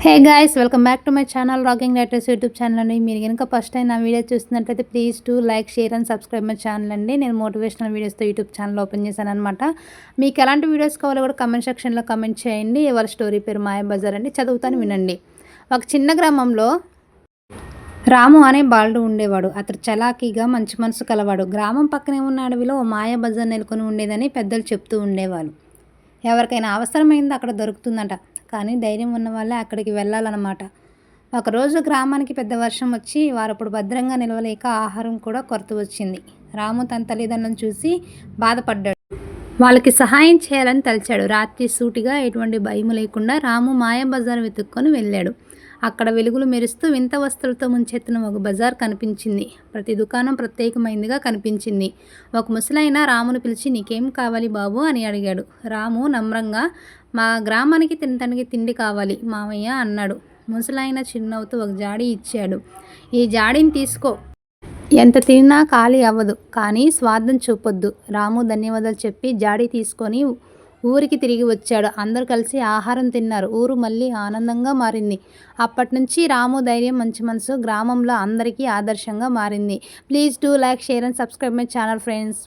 Hey guys welcome back to my channel rocking letters YouTube channel అండి. మీరు కనుక first time నా video చూస్తున్నట్లయితే please to like share and subscribe my channel అండి. నేను motivational వీడియోస్తో యూట్యూబ్ ఛానల్ ఓపెన్ చేశాను అనమాట. మీకు ఎలాంటి వీడియోస్ కావాలో కూడా కమెంట్ సెక్షన్లో కమెంట్ చేయండి. ఎవరి స్టోరీ పేరు మాయాబజార్ అండి, చదువుతాను వినండి. ఒక చిన్న గ్రామంలో రాము అనే బాలుడు ఉండేవాడు. అతడు చలాకీగా మంచి మనసు కలవాడు. గ్రామం పక్కనే ఉన్న అడవిలో ఓ మాయాబజార్ నెలకొని ఉండేదని పెద్దలు చెప్తూ ఉండేవాళ్ళు. ఎవరికైనా అవసరమైంది అక్కడ దొరుకుతుందట. కానీ ధైర్యం ఉన్న వాళ్ళే అక్కడికి వెళ్ళాలన్నమాట. ఒకరోజు గ్రామానికి పెద్ద వర్షం వచ్చి వారప్పుడు భద్రంగా నిలవలేక ఆహారం కూడా కొరత వచ్చింది. రాము తన తల్లిదండ్రులను చూసి బాధపడ్డాడు. వాళ్ళకి సహాయం చేయాలని తలిచాడు. రాత్రి సూటిగా ఎటువంటి భయం లేకుండా రాము మాయాబజార్ వెతుక్కొని వెళ్ళాడు. అక్కడ వెలుగులు మెరుస్తూ వింత వస్తువులతో ముంచెత్తిన ఒక బజార్ కనిపించింది. ప్రతి దుకాణం ప్రత్యేకమైనదిగా కనిపించింది. ఒక ముసలాయన రామును పిలిచి, నీకేం కావాలి బాబు అని అడిగాడు. రాము నమ్రంగా, మా గ్రామానికి తినటానికి తిండి కావాలి మామయ్య అన్నాడు. ముసలాయన చిరునవ్వుతూ ఒక జాడీ ఇచ్చాడు. ఈ జాడీని తీసుకో, ఎంత తిన్నా ఖాళీ అవ్వదు, కానీ స్వార్థం చూపొద్దు. రాము ధన్యవాదాలు చెప్పి జాడీ తీసుకొని ఊరికి తిరిగి వచ్చాడు. అందరూ కలిసి ఆహారం తిన్నారు. ఊరు మళ్ళీ ఆనందంగా మారింది. అప్పటి నుంచి రాము ధైర్యం, మంచి మనసు గ్రామంలో అందరికీ ఆదర్శంగా మారింది. Please do like share and subscribe my channel friends.